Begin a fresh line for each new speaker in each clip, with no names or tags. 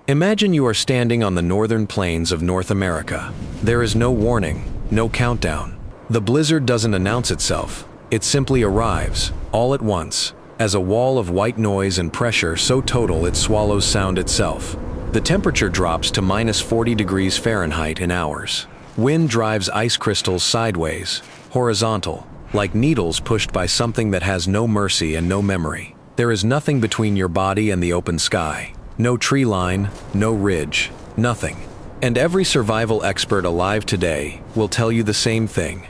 Imagine you are standing on the northern plains of North America. There is no warning, no countdown. The blizzard doesn't announce itself. It simply arrives, all at once, as a wall of white noise and pressure so total it swallows sound itself. The temperature drops to -40 degrees Fahrenheit in hours. Wind drives ice crystals sideways, horizontal, like needles pushed by something that has no mercy and no memory. There is nothing between your body and the open sky. No tree line, no ridge, nothing. And every survival expert alive today will tell you the same thing.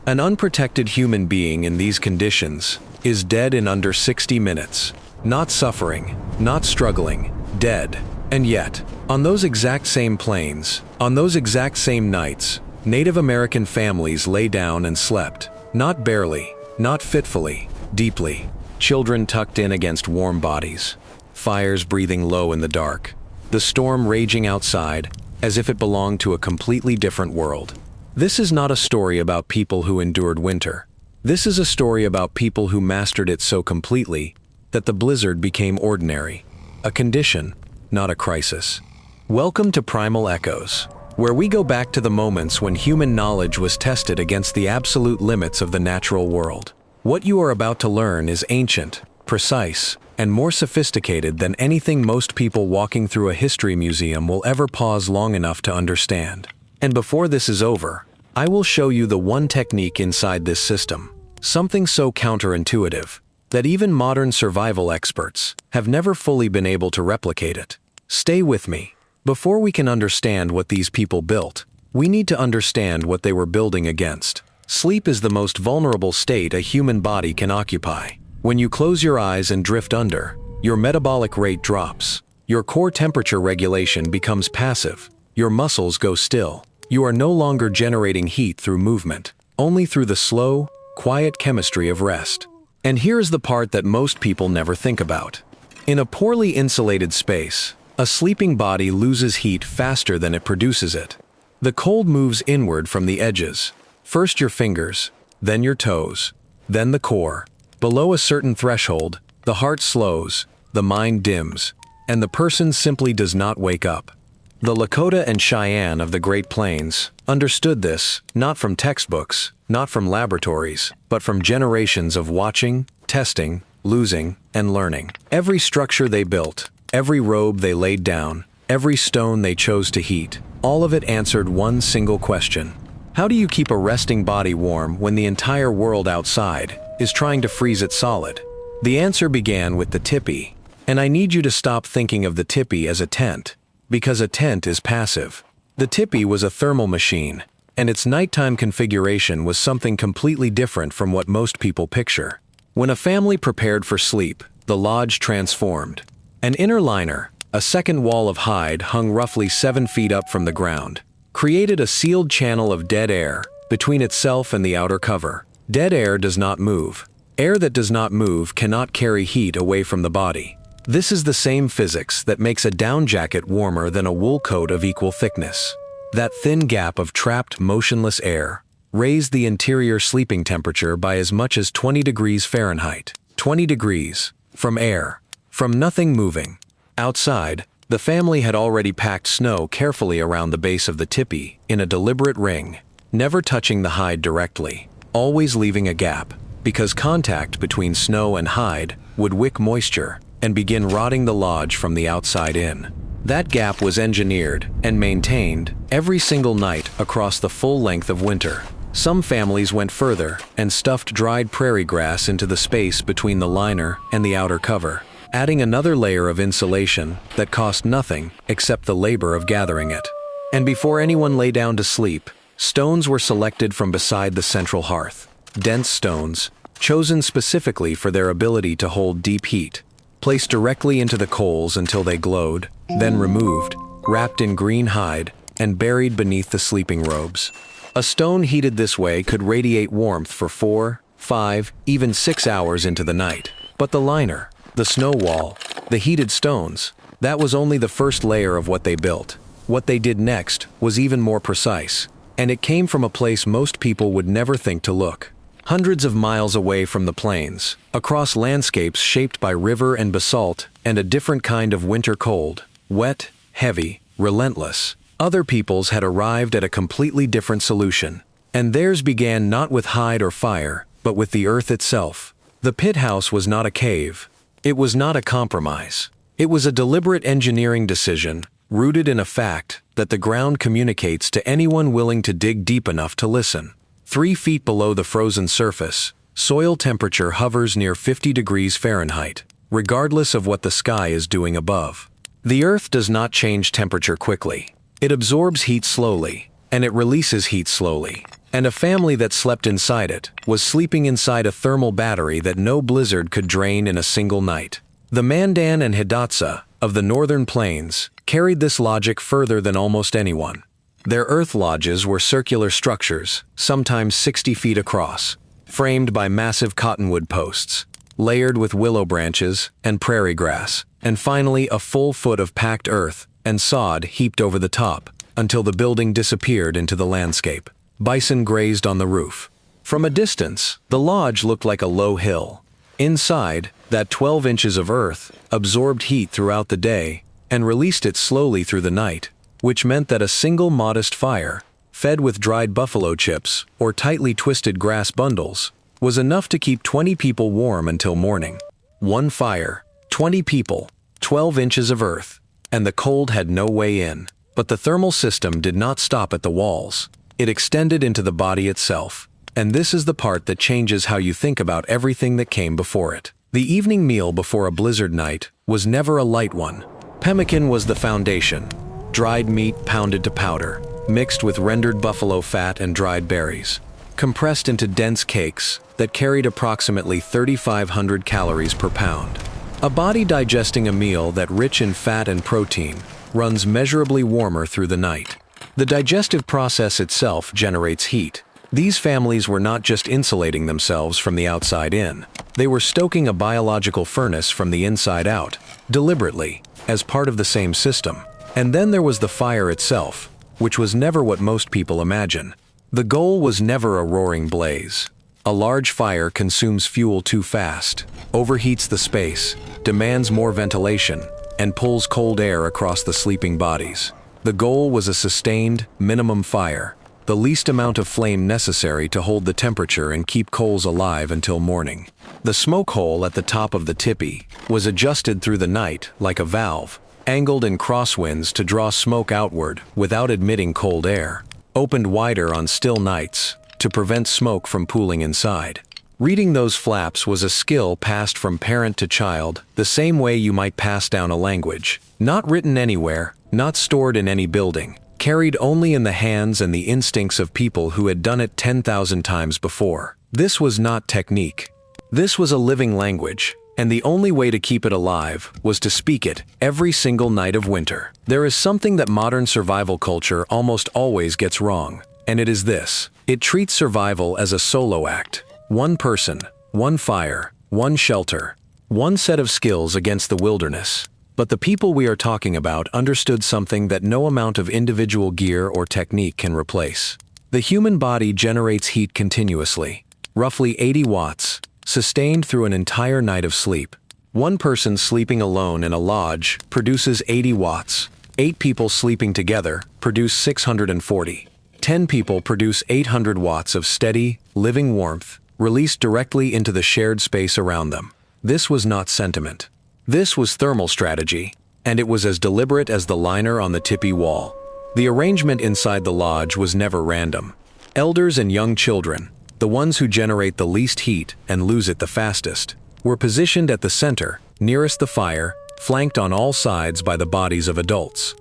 An unprotected human being in these conditions is dead in under 60 minutes. Not suffering, not struggling, dead. And yet, on those exact same plains, on those exact same nights, Native American families lay down and slept. Not barely, not fitfully, deeply. Children tucked in against warm bodies. Fires breathing low in the dark. The storm raging outside, as if it belonged to a completely different world. This is not a story about people who endured winter. This is a story about people who mastered it so completely that the blizzard became ordinary. A condition, not a crisis. Welcome to Primal Echoes, where we go back to the moments when human knowledge was tested against the absolute limits of the natural world. What you are about to learn is ancient, precise, and more sophisticated than anything most people walking through a history museum will ever pause long enough to understand. And before this is over, I will show you the one technique inside this system, something so counterintuitive that even modern survival experts have never fully been able to replicate it. Stay with me. Before we can understand what these people built, we need to understand what they were building against. Sleep is the most vulnerable state a human body can occupy. When you close your eyes and drift under, your metabolic rate drops. Your core temperature regulation becomes passive. Your muscles go still. You are no longer generating heat through movement, only through the slow, quiet chemistry of rest. And here's the part that most people never think about. In a poorly insulated space, a sleeping body loses heat faster than it produces it. The cold moves inward from the edges. First your fingers, then your toes, then the core. Below a certain threshold, the heart slows, the mind dims, and the person simply does not wake up. The Lakota and Cheyenne of the Great Plains understood this, not from textbooks, not from laboratories, but from generations of watching, testing, losing, and learning. Every structure they built, every robe they laid down, every stone they chose to heat, all of it answered one single question. How do you keep a resting body warm when the entire world outside is trying to freeze it solid? The answer began with the Tipi, and I need you to stop thinking of the Tipi as a tent, because a tent is passive. The Tipi was a thermal machine, and its nighttime configuration was something completely different from what most people picture. When a family prepared for sleep, the lodge transformed. An inner liner, a second wall of hide hung roughly 7 feet up from the ground, created a sealed channel of dead air between itself and the outer cover. Dead air does not move. Air that does not move cannot carry heat away from the body. This is the same physics that makes a down jacket warmer than a wool coat of equal thickness. That thin gap of trapped, motionless air raised the interior sleeping temperature by as much as 20 degrees Fahrenheit. 20 degrees. From air. From nothing moving. Outside, the family had already packed snow carefully around the base of the Tipi in a deliberate ring, never touching the hide directly, always leaving a gap, because contact between snow and hide would wick moisture and begin rotting the lodge from the outside in. That gap was engineered and maintained every single night across the full length of winter. Some families went further and stuffed dried prairie grass into the space between the liner and the outer cover, adding another layer of insulation that cost nothing except the labor of gathering it. And before anyone lay down to sleep, stones were selected from beside the central hearth. Dense stones, chosen specifically for their ability to hold deep heat, placed directly into the coals until they glowed, then removed, wrapped in green hide, and buried beneath the sleeping robes. A stone heated this way could radiate warmth for 4, 5, even 6 hours into the night. But the liner, the snow wall, the heated stones, that was only the first layer of what they built. What they did next was even more precise, and it came from a place most people would never think to look. hundreds of miles away from the plains, across landscapes shaped by river and basalt and a different kind of winter cold, wet, heavy, relentless. Other peoples had arrived at a completely different solution, and theirs began not with hide or fire, but with the earth itself. The pit house was not a cave. It was not a compromise. It was a deliberate engineering decision, rooted in a fact that the ground communicates to anyone willing to dig deep enough to listen. 3 feet below the frozen surface, soil temperature hovers near 50 degrees Fahrenheit, regardless of what the sky is doing above. The earth does not change temperature quickly. It absorbs heat slowly, and it releases heat slowly. And a family that slept inside it was sleeping inside a thermal battery that no blizzard could drain in a single night. The Mandan and Hidatsa of the northern plains carried this logic further than almost anyone. Their earth lodges were circular structures, sometimes 60 feet across, framed by massive cottonwood posts, layered with willow branches and prairie grass, and finally a full foot of packed earth and sod heaped over the top, until the building disappeared into the landscape. Bison grazed on the roof. From a distance, the lodge looked like a low hill. Inside, that 12 inches of earth absorbed heat throughout the day and released it slowly through the night, which meant that a single modest fire, fed with dried buffalo chips or tightly twisted grass bundles, was enough to keep 20 people warm until morning. One fire, 20 people, 12 inches of earth, and the cold had no way in. But the thermal system did not stop at the walls. It extended into the body itself. And this is the part that changes how you think about everything that came before it. The evening meal before a blizzard night was never a light one. Pemmican was the foundation. Dried meat pounded to powder, mixed with rendered buffalo fat and dried berries, compressed into dense cakes that carried approximately 3,500 calories per pound. A body digesting a meal that rich in fat and protein runs measurably warmer through the night. The digestive process itself generates heat. These families were not just insulating themselves from the outside in. They were stoking a biological furnace from the inside out, deliberately, as part of the same system. And then there was the fire itself, which was never what most people imagine. The goal was never a roaring blaze. A large fire consumes fuel too fast, overheats the space, demands more ventilation, and pulls cold air across the sleeping bodies. The goal was a sustained, minimum fire, the least amount of flame necessary to hold the temperature and keep coals alive until morning. The smoke hole at the top of the tipi was adjusted through the night like a valve, angled in crosswinds to draw smoke outward without admitting cold air, opened wider on still nights to prevent smoke from pooling inside. Reading those flaps was a skill passed from parent to child, the same way you might pass down a language. Not written anywhere, not stored in any building, carried only in the hands and the instincts of people who had done it 10,000 times before. This was not technique. This was a living language, and the only way to keep it alive was to speak it every single night of winter. There is something that modern survival culture almost always gets wrong, and it is this. It treats survival as a solo act. One person, one fire, one shelter, one set of skills against the wilderness. But the people we are talking about understood something that no amount of individual gear or technique can replace. The human body generates heat continuously, roughly 80 watts, sustained through an entire night of sleep. One person sleeping alone in a lodge produces 80 watts. 8 people sleeping together produce 640. 10 people produce 800 watts of steady, living warmth, released directly into the shared space around them. This was not sentiment. This was thermal strategy, and it was as deliberate as the liner on the tipi wall. The arrangement inside the lodge was never random. Elders and young children, the ones who generate the least heat and lose it the fastest, were positioned at the center, nearest the fire, flanked on all sides by the bodies of adults.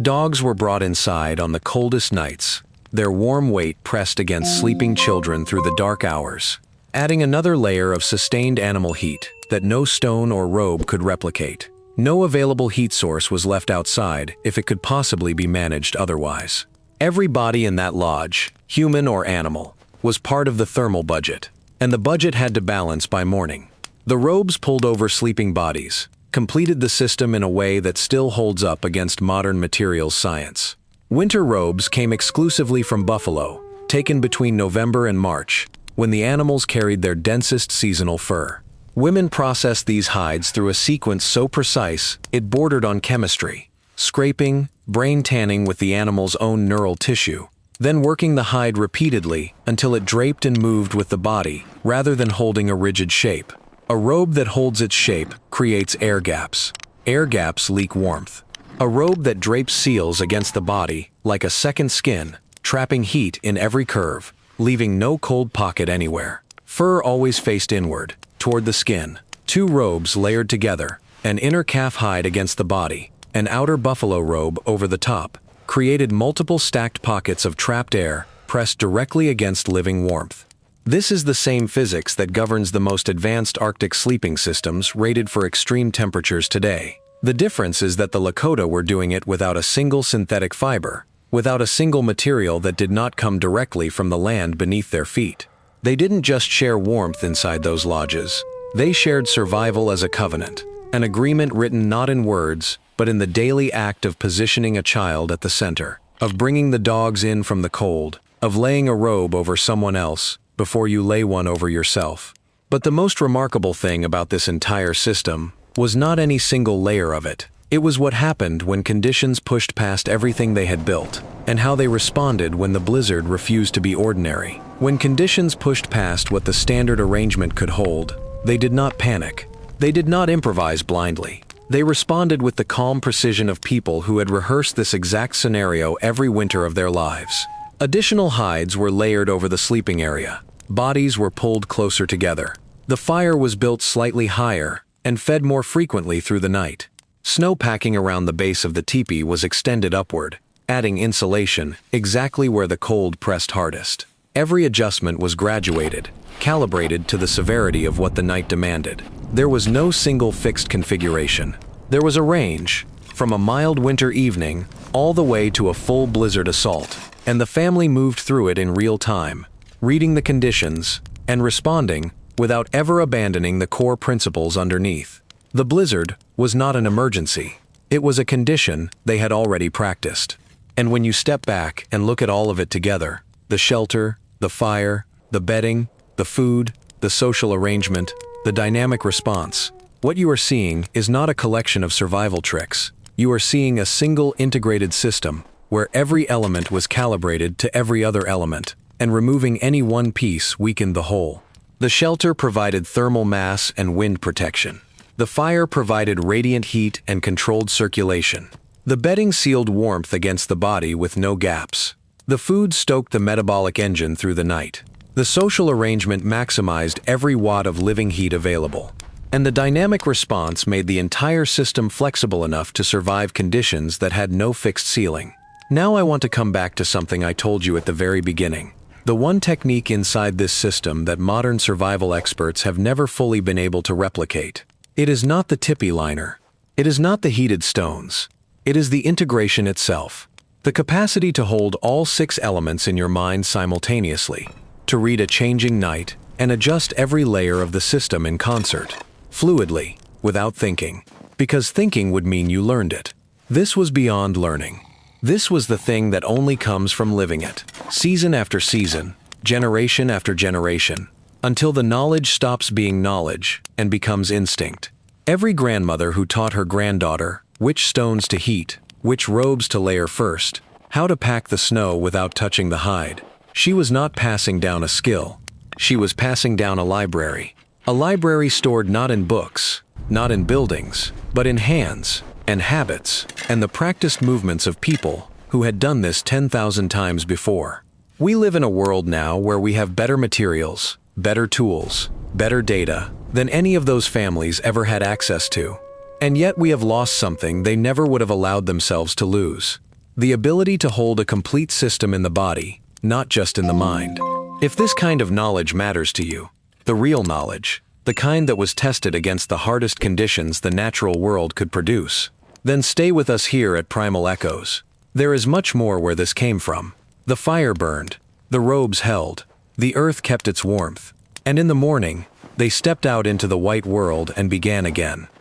Dogs were brought inside on the coldest nights, their warm weight pressed against sleeping children through the dark hours, adding another layer of sustained animal heat that no stone or robe could replicate. No available heat source was left outside if it could possibly be managed otherwise. Every body in that lodge, human or animal, was part of the thermal budget, and the budget had to balance by morning. The robes pulled over sleeping bodies, completed the system in a way that still holds up against modern materials science. Winter robes came exclusively from buffalo, taken between November and March, when the animals carried their densest seasonal fur. Women processed these hides through a sequence so precise it bordered on chemistry, scraping, brain tanning with the animal's own neural tissue, then working the hide repeatedly until it draped and moved with the body rather than holding a rigid shape. A robe that holds its shape creates air gaps. Air gaps leak warmth. A robe that drapes seals against the body like a second skin, trapping heat in every curve, leaving no cold pocket anywhere. Fur always faced inward, toward the skin. Two robes layered together, an inner calf hide against the body, an outer buffalo robe over the top, created multiple stacked pockets of trapped air pressed directly against living warmth. This is the same physics that governs the most advanced Arctic sleeping systems rated for extreme temperatures today. The difference is that the Lakota were doing it without a single synthetic fiber, without a single material that did not come directly from the land beneath their feet. They didn't just share warmth inside those lodges. They shared survival as a covenant, an agreement written not in words, but in the daily act of positioning a child at the center, of bringing the dogs in from the cold, of laying a robe over someone else before you lay one over yourself. But the most remarkable thing about this entire system was not any single layer of it. It was what happened when conditions pushed past everything they had built, and how they responded when the blizzard refused to be ordinary. When conditions pushed past what the standard arrangement could hold, they did not panic. They did not improvise blindly. They responded with the calm precision of people who had rehearsed this exact scenario every winter of their lives. Additional hides were layered over the sleeping area. Bodies were pulled closer together. The fire was built slightly higher and fed more frequently through the night. Snow packing around the base of the teepee was extended upward, adding insulation exactly where the cold pressed hardest. Every adjustment was graduated, calibrated to the severity of what the night demanded. There was no single fixed configuration. There was a range, from a mild winter evening all the way to a full blizzard assault, and the family moved through it in real time, reading the conditions and responding without ever abandoning the core principles underneath. The blizzard was not an emergency. It was a condition they had already practiced. And when you step back and look at all of it together, the shelter, the fire, the bedding, the food, the social arrangement, the dynamic response, what you are seeing is not a collection of survival tricks. You are seeing a single integrated system where every element was calibrated to every other element, and removing any one piece weakened the whole. The shelter provided thermal mass and wind protection. The fire provided radiant heat and controlled circulation. The bedding sealed warmth against the body with no gaps. The food stoked the metabolic engine through the night. The social arrangement maximized every watt of living heat available. And the dynamic response made the entire system flexible enough to survive conditions that had no fixed ceiling. Now I want to come back to something I told you at the very beginning. The one technique inside this system that modern survival experts have never fully been able to replicate. It is not the Tipi liner. It is not the heated stones. It is the integration itself. The capacity to hold all 6 elements in your mind simultaneously, to read a changing night and adjust every layer of the system in concert, fluidly, without thinking, because thinking would mean you learned it. This was beyond learning. This was the thing that only comes from living it, season after season, generation after generation, until the knowledge stops being knowledge and becomes instinct. Every grandmother who taught her granddaughter which stones to heat, which robes to layer first, how to pack the snow without touching the hide, she was not passing down a skill. She was passing down a library. A library stored not in books, not in buildings, but in hands and habits and the practiced movements of people who had done this 10,000 times before. We live in a world now where we have better materials, better tools, better data than any of those families ever had access to. And yet we have lost something they never would have allowed themselves to lose. The ability to hold a complete system in the body, not just in the mind. If this kind of knowledge matters to you, the real knowledge, the kind that was tested against the hardest conditions the natural world could produce, then stay with us here at Primal Echoes. There is much more where this came from. The fire burned, the robes held, the earth kept its warmth, and in the morning, they stepped out into the white world and began again.